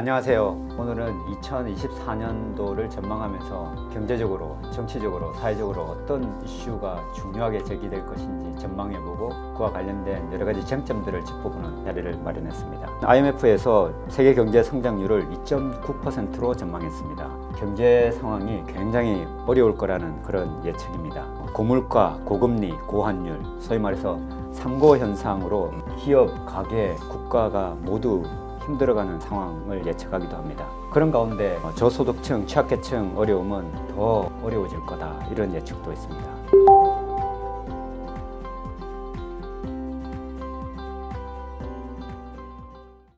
안녕하세요. 오늘은 2024년도를 전망하면서 경제적으로, 정치적으로, 사회적으로 어떤 이슈가 중요하게 제기될 것인지 전망해보고 그와 관련된 여러 가지 쟁점들을 짚어보는 자리를 마련했습니다. IMF에서 세계 경제 성장률을 2.9%로 전망했습니다. 경제 상황이 굉장히 어려울 거라는 그런 예측입니다. 고물가, 고금리, 고환율, 소위 말해서 삼고 현상으로 기업, 가계, 국가가 모두 힘들어가는 상황을 예측하기도 합니다. 그런 가운데 저소득층, 취약계층 어려움은 더 어려워질 거다, 이런 예측도 있습니다.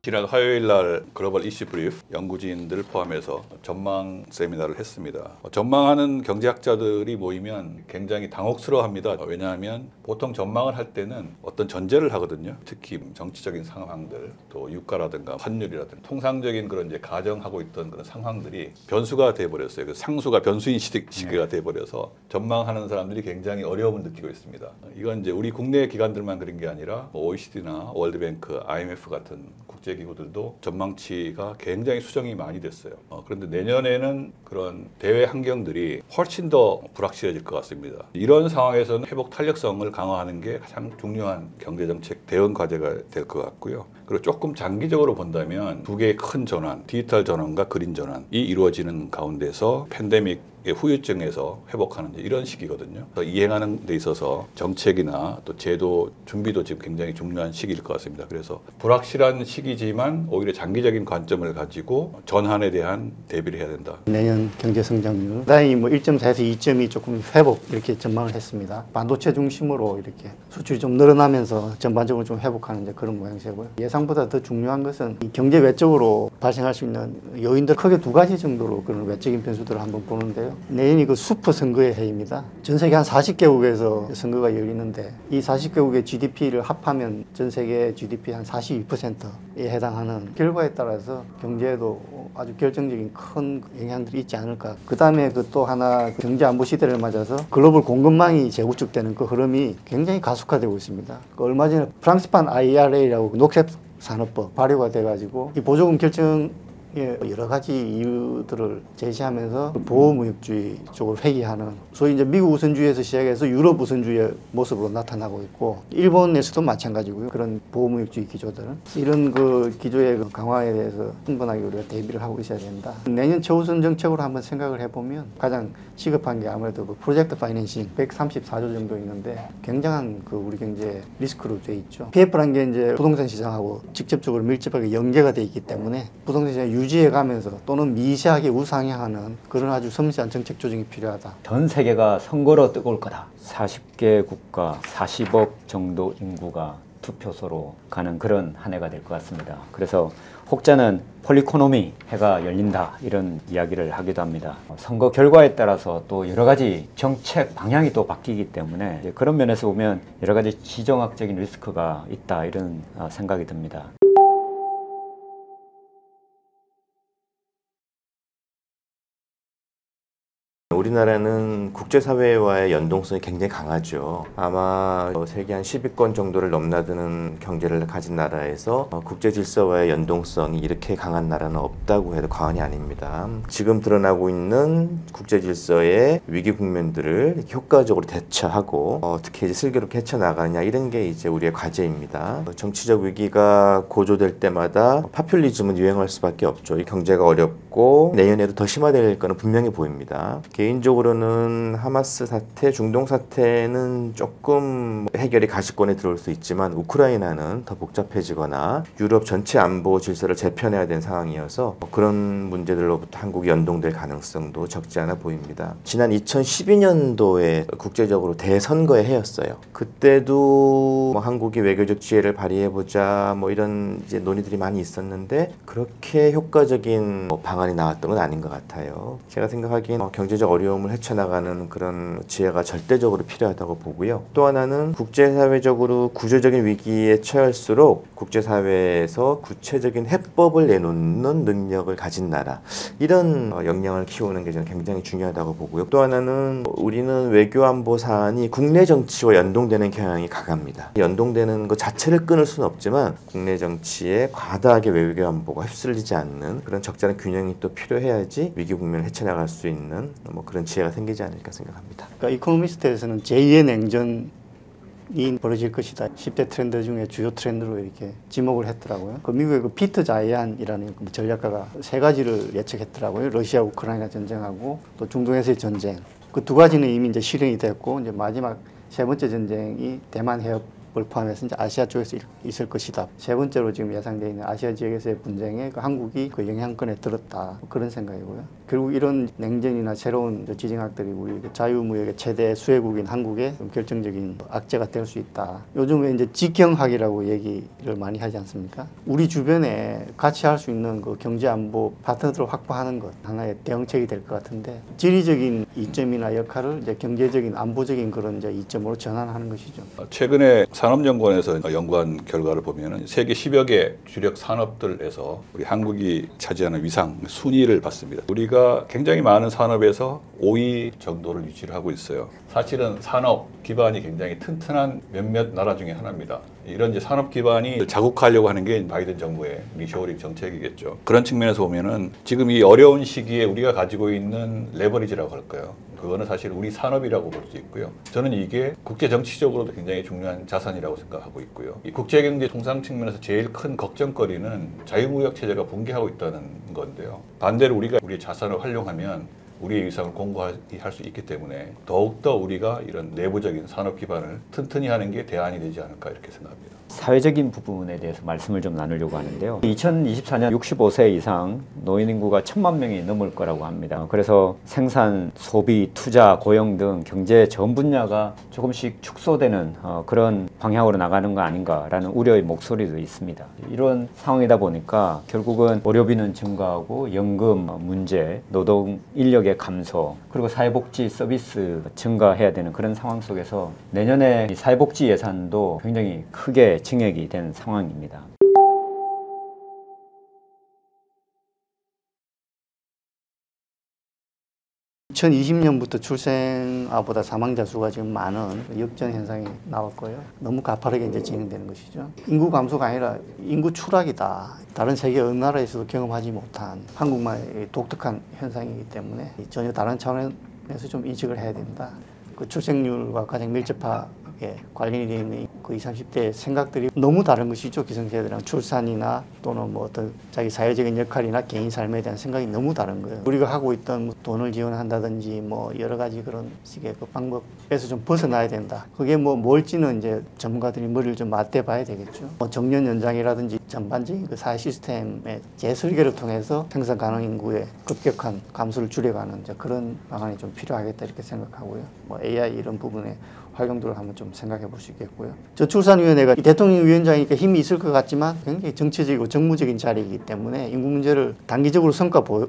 지난 화요일 날 글로벌 이슈 브리프 연구진들 포함해서 전망 세미나를 했습니다. 전망하는 경제학자들이 모이면 굉장히 당혹스러워합니다. 왜냐하면 보통 전망을 할 때는 어떤 전제를 하거든요. 특히 정치적인 상황들, 또 유가라든가 환율이라든가 통상적인 그런 이제 가정하고 있던 그런 상황들이 변수가 돼버렸어요. 그 상수가 변수인 시기가 돼버려서 전망하는 사람들이 굉장히 어려움을 느끼고 있습니다. 이건 이제 우리 국내 기관들만 그런 게 아니라 OECD나 월드뱅크, IMF 같은 국제기구들도 전망치가 굉장히 수정이 많이 됐어요. 그런데 내년에는 그런 대외 환경들이 훨씬 더 불확실해질 것 같습니다. 이런 상황에서는 회복 탄력성을 강화하는 게 가장 중요한 경제정책 대응 과제가 될 것 같고요. 그리고 조금 장기적으로 본다면 두 개의 큰 전환, 디지털 전환과 그린 전환이 이루어지는 가운데서 팬데믹 후유증에서 회복하는 이런 시기거든요. 이행하는 데 있어서 정책이나 또 제도 준비도 지금 굉장히 중요한 시기일 것 같습니다. 그래서 불확실한 시기지만 오히려 장기적인 관점을 가지고 전환에 대한 대비를 해야 된다. 내년 경제 성장률 다행히 1.4에서 2.2 조금 회복 이렇게 전망을 했습니다. 반도체 중심으로 이렇게 수출이 좀 늘어나면서 전반적으로 좀 회복하는 그런 모양새고요. 예상보다 더 중요한 것은 이 경제 외적으로 발생할 수 있는 요인들 크게 두 가지 정도로 그런 외적인 변수들을 한번 보는데요. 내년이 그 슈퍼 선거의 해입니다. 전 세계 한 40개국에서 선거가 열리는데 이 40개국의 GDP를 합하면 전 세계 GDP 한 42%에 해당하는 결과에 따라서 경제에도 아주 결정적인 큰 영향들이 있지 않을까. 그 다음에 그 또 하나 경제 안보 시대를 맞아서 글로벌 공급망이 재구축되는 그 흐름이 굉장히 가속화되고 있습니다. 얼마 전에 프랑스판 IRA라고 녹색 산업법 발효가 돼가지고 이 보조금 결정 여러 가지 이유들을 제시하면서 보호무역주의 쪽으로 회귀하는, 소위 이제 미국 우선주의에서 시작해서 유럽 우선주의의 모습으로 나타나고 있고, 일본에서도 마찬가지고요. 그런 보호무역주의 기조들은 이런 그 기조의 강화에 대해서 충분하게 우리가 대비를 하고 있어야 된다. 내년 최우선 정책으로 한번 생각을 해보면 가장 시급한 게 아무래도 그 프로젝트 파이낸싱 134조 정도 있는데 굉장한 그 우리 경제 리스크로 돼 있죠. PF라는 게 이제 부동산 시장하고 직접적으로 밀접하게 연계가 돼 있기 때문에 부동산 시장 유지해 가면서 또는 미세하게 우상향하는 그런 아주 섬세한 정책 조정이 필요하다. 전 세계가 선거로 뜨거울 거다. 40개 국가 40억 정도 인구가 투표소로 가는 그런 한 해가 될 것 같습니다. 그래서 혹자는 폴리코노미 해가 열린다, 이런 이야기를 하기도 합니다. 선거 결과에 따라서 또 여러 가지 정책 방향이 또 바뀌기 때문에 그런 면에서 보면 여러 가지 지정학적인 리스크가 있다, 이런 생각이 듭니다. 우리나라는 국제사회와의 연동성이 굉장히 강하죠. 아마 세계 한 10위권 정도를 넘나드는 경제를 가진 나라에서 국제질서와의 연동성이 이렇게 강한 나라는 없다고 해도 과언이 아닙니다. 지금 드러나고 있는 국제질서의 위기 국면들을 효과적으로 대처하고 어떻게 이제 슬기롭게 헤쳐나가느냐, 이런 게 이제 우리의 과제입니다. 정치적 위기가 고조될 때마다 파퓰리즘은 유행할 수밖에 없죠. 이 경제가 어렵고 내년에도 더 심화될 거는 분명히 보입니다. 개인적으로는 하마스 사태, 중동 사태는 조금 해결이 가시권에 들어올 수 있지만 우크라이나는 더 복잡해지거나 유럽 전체 안보 질서를 재편해야 되는 상황이어서 그런 문제들로부터 한국이 연동될 가능성도 적지 않아 보입니다. 지난 2012년도에 국제적으로 대선거의 해였어요. 그때도 한국이 외교적 지혜를 발휘해보자 이런 이제 논의들이 많이 있었는데 그렇게 효과적인 방안이 나왔던 건 아닌 것 같아요. 제가 생각하기엔 경제적 어려움이 어려움을 헤쳐나가는 그런 지혜가 절대적으로 필요하다고 보고요. 또 하나는 국제사회적으로 구조적인 위기에 처할수록 국제사회에서 구체적인 해법을 내놓는 능력을 가진 나라, 이런 역량을 키우는 게 저는 굉장히 중요하다고 보고요. 또 하나는 우리는 외교안보 사안이 국내 정치와 연동되는 경향이 강합니다. 연동되는 것 자체를 끊을 수는 없지만 국내 정치에 과다하게 외교안보가 휩쓸리지 않는 그런 적절한 균형이 또 필요해야지 위기 국면을 헤쳐나갈 수 있는 뭐 그런 지혜가 생기지 않을까 생각합니다. 그러니까 이코노미스트에서는 제2의 냉전이 벌어질 것이다. 10대 트렌드 중에 주요 트렌드로 이렇게 지목을 했더라고요. 그 미국의 그 피터 자이안이라는 그 전략가가 세 가지를 예측했더라고요. 러시아 우크라이나 전쟁하고 또 중동에서의 전쟁. 그 두 가지는 이미 이제 실현이 됐고, 이제 마지막 세 번째 전쟁이 대만 해협을 포함해서 이제 아시아 쪽에서 있을 것이다. 세 번째로 지금 예상되어 있는 아시아 지역에서의 분쟁에 그 한국이 그 영향권에 들었다. 그런 생각이고요. 결국 이런 냉전이나 새로운 지정학들이 우리 자유무역의 최대 수혜국인 한국에 좀 결정적인 악재가 될 수 있다. 요즘에 이제 직경학이라고 얘기를 많이 하지 않습니까? 우리 주변에 같이 할 수 있는 그 경제안보 파트너들을 확보하는 것 하나의 대응책이 될 것 같은데, 지리적인 이점이나 역할을 이제 경제적인 안보적인 그런 이제 이점으로 전환하는 것이죠. 최근에 산업연구원에서 연구한 결과를 보면은 세계 10여 개 주력 산업들에서 우리 한국이 차지하는 위상 순위를 봤습니다. 우리가 굉장히 많은 산업에서 5위 정도를 유지를 하고 있어요. 사실은 산업 기반이 굉장히 튼튼한 몇몇 나라 중에 하나입니다. 이런 이제 산업 기반이 자국화하려고 하는 게 바이든 정부의 리쇼어링 정책이겠죠. 그런 측면에서 보면은 지금 이 어려운 시기에 우리가 가지고 있는 레버리지라고 할까요? 그거는 사실 우리 산업이라고 볼 수 있고요. 저는 이게 국제 정치적으로도 굉장히 중요한 자산이라고 생각하고 있고요. 이 국제경제 통상 측면에서 제일 큰 걱정거리는 자유무역 체제가 붕괴하고 있다는 건데요. 반대로 우리가 우리의 자산을 활용하면 우리의 위상을 공고할 수 있기 때문에 더욱더 우리가 이런 내부적인 산업 기반을 튼튼히 하는 게 대안이 되지 않을까 이렇게 생각합니다. 사회적인 부분에 대해서 말씀을 좀 나누려고 하는데요. 2024년 65세 이상 노인 인구가 1,000만 명이 넘을 거라고 합니다. 그래서 생산, 소비, 투자, 고용 등 경제 전 분야가 조금씩 축소되는 그런 방향으로 나가는 거 아닌가라는 우려의 목소리도 있습니다. 이런 상황이다 보니까 결국은 의료비는 증가하고 연금 문제, 노동 인력의 감소, 그리고 사회복지 서비스 증가해야 되는 그런 상황 속에서 내년에 이 사회복지 예산도 굉장히 크게 증액이 된 상황입니다. (2020년부터) 출생아보다 사망자 수가 지금 많은 역전 현상이 나왔고요. 너무 가파르게 이제 진행되는 것이죠. 인구 감소가 아니라 인구 추락이다. 다른 세계 어느 나라에서도 경험하지 못한 한국만의 독특한 현상이기 때문에 전혀 다른 차원에서 좀 인식을 해야 된다. 그 출생률과 가장 밀접하게 관련이 되어 있는 그 20, 30대 생각들이 너무 다른 것이죠. 기성세대랑 출산이나 또는 뭐 어떤 자기 사회적인 역할이나 개인 삶에 대한 생각이 너무 다른 거예요. 우리가 하고 있던 뭐 돈을 지원한다든지 뭐 여러 가지 그런 식의 그 방법에서 좀 벗어나야 된다. 그게 뭐 뭘지는 이제 전문가들이 머리를 좀 맞대 봐야 되겠죠. 뭐 정년 연장이라든지 전반적인 그 사회 시스템의 재설계를 통해서 생산 가능 인구의 급격한 감소를 줄여가는 이제 그런 방안이 좀 필요하겠다 이렇게 생각하고요. 뭐 AI 이런 부분에 활용도를 한번 좀 생각해 볼 수 있겠고요. 저출산위원회가 대통령 위원장이니까 힘이 있을 것 같지만 굉장히 정치적이고 정무적인 자리이기 때문에 인구 문제를 단기적으로 성과를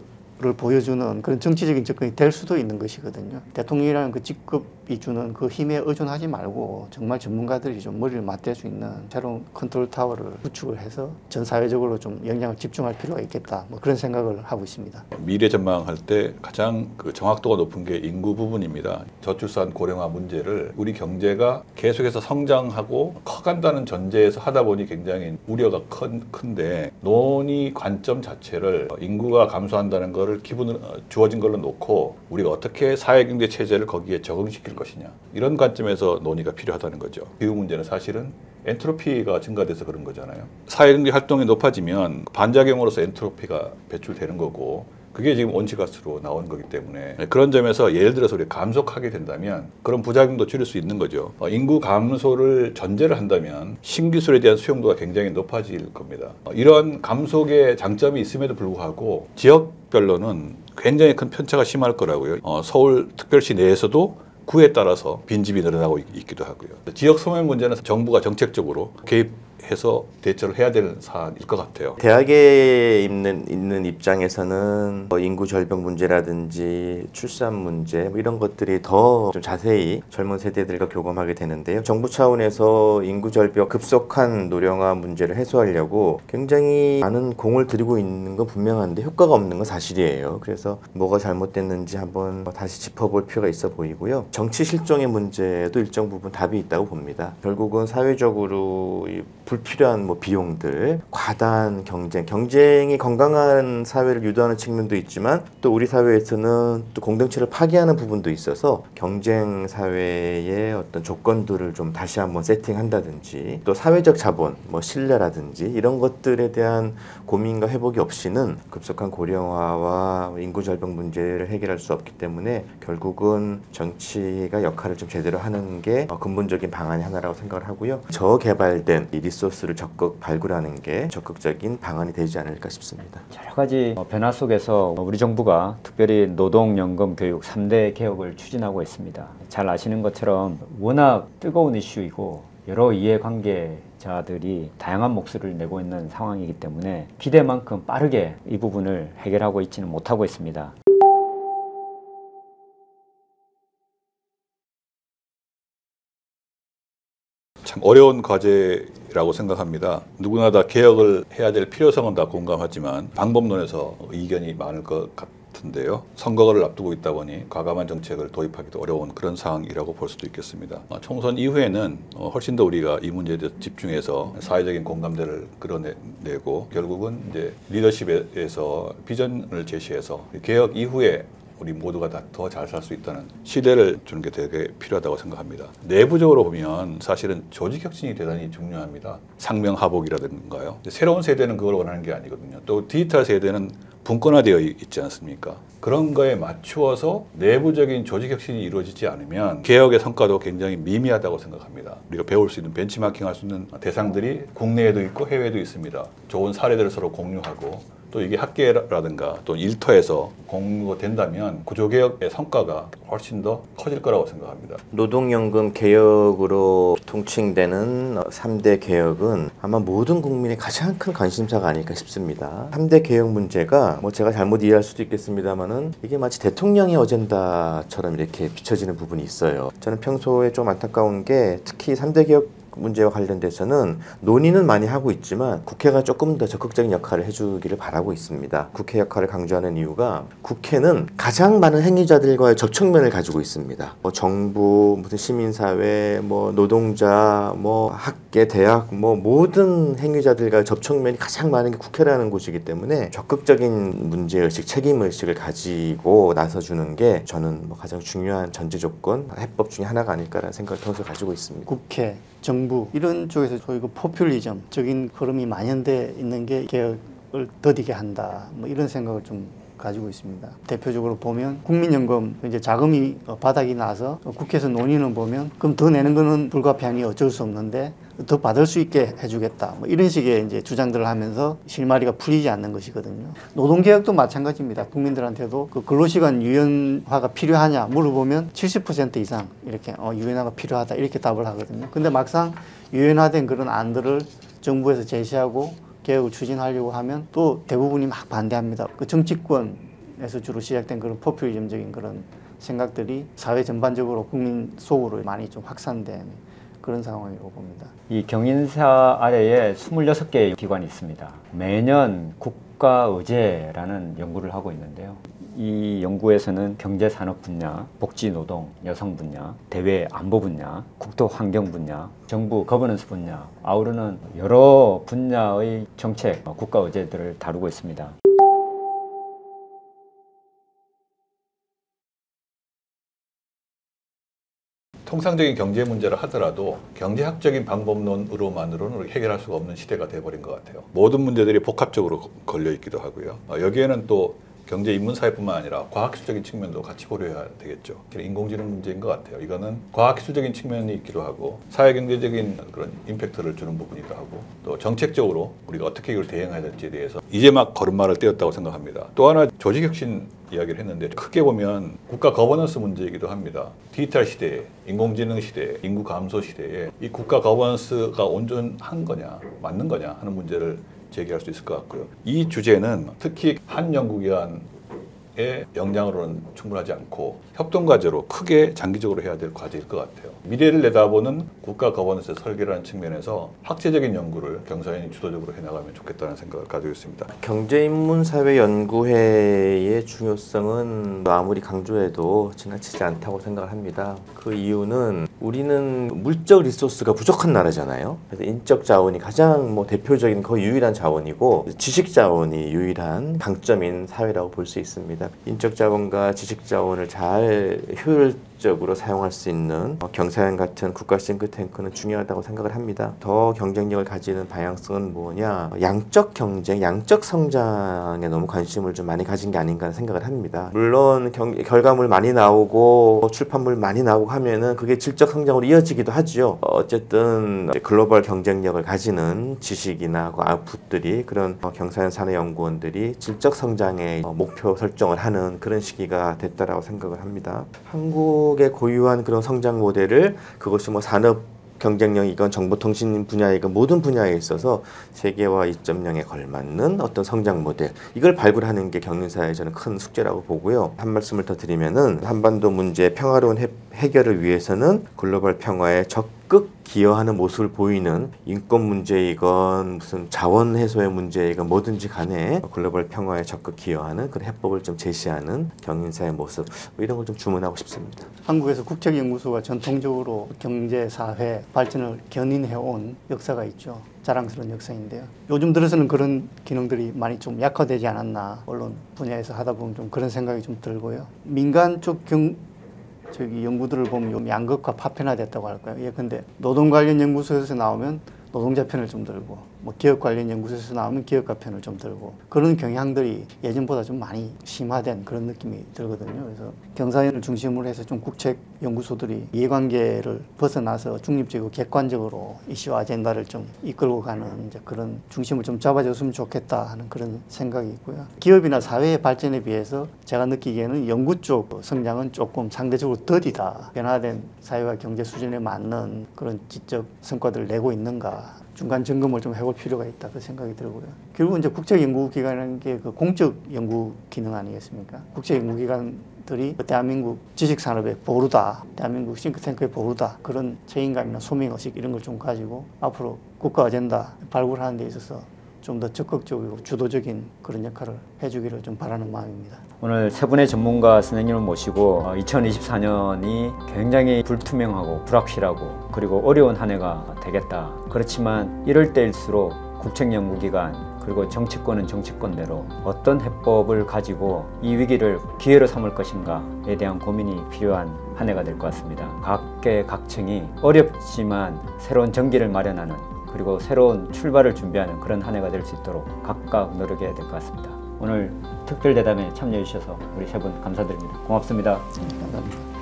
보여주는 그런 정치적인 접근이 될 수도 있는 것이거든요. 대통령이라는 그 직급이 주는 그 힘에 의존하지 말고 정말 전문가들이 좀 머리를 맞댈 수 있는 새로운 컨트롤 타워를 구축을 해서 전 사회적으로 좀 영향을 집중할 필요가 있겠다. 뭐 그런 생각을 하고 있습니다. 미래 전망할 때 가장 그 정확도가 높은 게 인구 부분입니다. 저출산 고령화 문제를 우리 경제가 계속해서 성장하고 커간다는 전제에서 하다 보니 굉장히 우려가 큰데 논의 관점 자체를 인구가 감소한다는 거를 기본으로 주어진 걸로 놓고 우리가 어떻게 사회경제 체제를 거기에 적응시킬 것이냐 이런 관점에서 논의가 필요하다는 거죠. 기후 문제는 사실은 엔트로피가 증가돼서 그런 거잖아요. 사회경제 활동이 높아지면 반작용으로서 엔트로피가 배출되는 거고 그게 지금 온실가스로 나오는 거기 때문에 그런 점에서 예를 들어서 우리가 감속하게 된다면 그런 부작용도 줄일 수 있는 거죠. 인구 감소를 전제를 한다면 신기술에 대한 수용도가 굉장히 높아질 겁니다. 이런 감속의 장점이 있음에도 불구하고 지역별로는 굉장히 큰 편차가 심할 거라고요. 서울특별시 내에서도 구에 따라서 빈집이 늘어나고 있기도 하고요. 지역 소멸 문제는 정부가 정책적으로 개입 해서 대처를 해야 되는 사안일 것 같아요. 대학에 있는 입장에서는 뭐 인구 절벽 문제라든지 출산 문제 뭐 이런 것들이 더 좀 자세히 젊은 세대들과 교감하게 되는데요. 정부 차원에서 인구 절벽 급속한 노령화 문제를 해소하려고 굉장히 많은 공을 들이고 있는 건 분명한데 효과가 없는 건 사실이에요. 그래서 뭐가 잘못됐는지 한번 다시 짚어볼 필요가 있어 보이고요. 정치 실정의 문제도 일정 부분 답이 있다고 봅니다. 결국은 사회적으로 이 불필요한 뭐 비용들, 과다한 경쟁이 건강한 사회를 유도하는 측면도 있지만 또 우리 사회에서는 또 공동체를 파괴하는 부분도 있어서 경쟁 사회의 어떤 조건들을 좀 다시 한번 세팅한다든지 또 사회적 자본, 뭐 신뢰라든지 이런 것들에 대한 고민과 회복이 없이는 급속한 고령화와 인구 절벽 문제를 해결할 수 없기 때문에 결국은 정치가 역할을 좀 제대로 하는 게 근본적인 방안이 하나라고 생각을 하고요. 저개발된 이 리소스를 적극 발굴하는 게 적극적인 방안이 되지 않을까 싶습니다. 여러 가지 변화 속에서 우리 정부가 특별히 노동연금 교육 3대 개혁을 추진하고 있습니다. 잘 아시는 것처럼 워낙 뜨거운 이슈이고 여러 이해관계자들이 다양한 목소리를 내고 있는 상황이기 때문에 기대만큼 빠르게 이 부분을 해결하고 있지는 못하고 있습니다. 참 어려운 과제라고 생각합니다. 누구나 다 개혁을 해야 될 필요성은 다 공감하지만 방법론에서 이견이 많을 것 같은데요. 선거를 앞두고 있다 보니 과감한 정책을 도입하기도 어려운 그런 상황이라고 볼 수도 있겠습니다. 총선 이후에는 훨씬 더 우리가 이 문제에 대해서 집중해서 사회적인 공감대를 끌어내고 결국은 이제 리더십에서 비전을 제시해서 개혁 이후에 우리 모두가 다 더 잘 살 수 있다는 시대를 주는 게 되게 필요하다고 생각합니다. 내부적으로 보면 사실은 조직 혁신이 대단히 중요합니다. 상명하복이라든가요. 새로운 세대는 그걸 원하는 게 아니거든요. 또 디지털 세대는 분권화되어 있지 않습니까? 그런 거에 맞추어서 내부적인 조직 혁신이 이루어지지 않으면 개혁의 성과도 굉장히 미미하다고 생각합니다. 우리가 배울 수 있는 벤치마킹 할 수 있는 대상들이 국내에도 있고 해외에도 있습니다. 좋은 사례들을 서로 공유하고 또 이게 학계라든가 또 일터에서 공유가 된다면 구조개혁의 성과가 훨씬 더 커질 거라고 생각합니다. 노동연금 개혁으로 통칭되는 3대 개혁은 아마 모든 국민의 가장 큰 관심사가 아닐까 싶습니다. 3대 개혁 문제가 뭐 제가 잘못 이해할 수도 있겠습니다만은 이게 마치 대통령의 어젠다처럼 이렇게 비춰지는 부분이 있어요. 저는 평소에 좀 안타까운 게 특히 3대 개혁 문제와 관련돼서는 논의는 많이 하고 있지만 국회가 조금 더 적극적인 역할을 해주기를 바라고 있습니다. 국회 역할을 강조하는 이유가 국회는 가장 많은 행위자들과의 접촉면을 가지고 있습니다. 뭐 정부, 무슨 시민사회, 뭐 노동자, 뭐 학계, 대학, 뭐 모든 행위자들과의 접촉면이 가장 많은 게 국회라는 곳이기 때문에 적극적인 문제의식, 책임의식을 가지고 나서주는 게 저는 뭐 가장 중요한 전제 조건, 해법 중에 하나가 아닐까라는 생각을 평소 가지고 있습니다. 국회, 정부 이런 쪽에서 소위 그 포퓰리즘적인 흐름이 만연돼 있는 게 개혁을 더디게 한다. 뭐 이런 생각을 좀 가지고 있습니다. 대표적으로 보면 국민연금 이제 자금이 바닥이 나서 국회에서 논의는 보면 그럼 더 내는 거는 불가피하니 어쩔 수 없는데 더 받을 수 있게 해주겠다. 뭐 이런 식의 이제 주장들을 하면서 실마리가 풀리지 않는 것이거든요. 노동개혁도 마찬가지입니다. 국민들한테도 그 근로시간 유연화가 필요하냐 물어보면 70% 이상 이렇게 유연화가 필요하다 이렇게 답을 하거든요. 근데 막상 유연화된 그런 안들을 정부에서 제시하고 개혁을 추진하려고 하면 또 대부분이 막 반대합니다. 그 정치권에서 주로 시작된 그런 포퓰리즘적인 그런 생각들이 사회 전반적으로 국민 속으로 많이 좀 확산된 그런 상황이라고 봅니다. 이 경인사 아래에 26개의 기관이 있습니다. 매년 국가의제라는 연구를 하고 있는데요. 이 연구에서는 경제산업 분야, 복지노동, 여성 분야, 대외 안보 분야, 국토 환경 분야, 정부 거버넌스 분야, 아우르는 여러 분야의 정책, 국가의제들을 다루고 있습니다. 통상적인 경제 문제를 하더라도 경제학적인 방법론으로만으로는 해결할 수가 없는 시대가 돼버린 것 같아요. 모든 문제들이 복합적으로 걸려 있기도 하고요. 여기에는 또 경제 인문사회뿐만 아니라 과학기술적인 측면도 같이 고려해야 되겠죠. 인공지능 문제인 것 같아요. 이거는 과학기술적인 측면이 있기도 하고 사회경제적인 그런 임팩트를 주는 부분이기도 하고 또 정책적으로 우리가 어떻게 이걸 대응해야 될지에 대해서 이제 막 걸음마를 떼었다고 생각합니다. 또 하나 조직혁신 이야기를 했는데 크게 보면 국가 거버넌스 문제이기도 합니다. 디지털 시대에, 인공지능 시대에, 인구 감소 시대에 이 국가 거버넌스가 온전한 거냐, 맞는 거냐 하는 문제를 제기할 수 있을 것 같고요. 이 주제는 특히 한 연구기관의 역량으로는 충분하지 않고 협동과제로 크게 장기적으로 해야 될 과제일 것 같아요. 미래를 내다보는 국가 거버넌스 설계라는 측면에서 학제적인 연구를 경사연이 주도적으로 해나가면 좋겠다는 생각을 가지고 있습니다. 경제인문사회연구회의 중요성은 아무리 강조해도 지나치지 않다고 생각을 합니다. 그 이유는 우리는 물적 리소스가 부족한 나라잖아요. 그래서 인적 자원이 가장 대표적인 거의 유일한 자원이고 지식 자원이 유일한 강점인 사회라고 볼 수 있습니다. 인적 자원과 지식 자원을 잘 효율적으로 사용할 수 있는 경사연 같은 국가 싱크탱크는 중요하다고 생각을 합니다. 더 경쟁력을 가지는 방향성은 뭐냐? 양적 경쟁, 양적 성장에 너무 관심을 좀 많이 가진 게 아닌가 생각을 합니다. 물론 결과물 많이 나오고 출판물 많이 나오고 하면은 그게 질적 성장으로 이어지기도 하죠. 어쨌든 글로벌 경쟁력을 가지는 지식이나 아웃풋들이 그런 경사연 산하연구원들이 질적 성장의 목표 설정을 하는 그런 시기가 됐다라고 생각을 합니다. 한국의 고유한 그런 성장 모델을 그것이 산업 경쟁력이건 정보통신 분야이건 모든 분야에 있어서 세계화 2.0에 걸맞는 어떤 성장 모델 이걸 발굴하는 게 경륜사의 저는 큰 숙제라고 보고요. 한 말씀을 더 드리면은 한반도 문제 평화로운 해결을 위해서는 글로벌 평화에 적극 기여하는 모습을 보이는 인권 문제이건 무슨 자원 해소의 문제이건 뭐든지 간에 글로벌 평화에 적극 기여하는 그런 해법을 좀 제시하는 경륜사의 모습 이런 걸 좀 주문하고 싶습니다. 한국에서 국책연구소가 전통적으로 경제, 사회 발전을 견인해온 역사가 있죠. 자랑스러운 역사인데요. 요즘 들어서는 그런 기능들이 많이 좀 약화되지 않았나 언론 분야에서 하다 보면 좀 그런 생각이 좀 들고요. 민간 쪽 연구들을 보면 좀 양극화 파편화됐다고 할까요? 예, 근데 노동 관련 연구소에서 나오면 노동자 편을 좀 들고, 기업 관련 연구소에서 나오면 기업가 편을 좀 들고, 그런 경향들이 예전보다 좀 많이 심화된 그런 느낌이 들거든요. 그래서 경사연을 중심으로 해서 좀 국책 연구소들이 이해관계를 벗어나서 중립적이고 객관적으로 이슈 아젠다를 좀 이끌고 가는 이제 그런 중심을 좀 잡아줬으면 좋겠다 하는 그런 생각이 있고요. 기업이나 사회의 발전에 비해서 제가 느끼기에는 연구 쪽 성장은 조금 상대적으로 더디다. 변화된 사회와 경제 수준에 맞는 그런 지적 성과들을 내고 있는가. 중간 점검을 좀 해볼 필요가 있다 그 생각이 들고요. 결국 이제 국책연구기관이라는 게 그 공적 연구 기능 아니겠습니까? 국책연구기관들이 대한민국 지식산업의 보루다, 대한민국 싱크탱크의 보루다 그런 책임감이나 소명의식 이런 걸 좀 가지고 앞으로 국가 아젠다 발굴하는 데 있어서 좀 더 적극적이고 주도적인 그런 역할을 해주기를 좀 바라는 마음입니다. 오늘 세 분의 전문가 선생님을 모시고 2024년이 굉장히 불투명하고 불확실하고 그리고 어려운 한 해가 되겠다. 그렇지만 이럴 때일수록 국책연구기관 그리고 정치권은 정치권대로 어떤 해법을 가지고 이 위기를 기회로 삼을 것인가에 대한 고민이 필요한 한 해가 될 것 같습니다. 각계 각층이 어렵지만 새로운 전기를 마련하는 그리고 새로운 출발을 준비하는 그런 한 해가 될 수 있도록 각각 노력해야 될 것 같습니다. 오늘 특별대담에 참여해 주셔서 우리 세 분 감사드립니다. 고맙습니다. 감사합니다.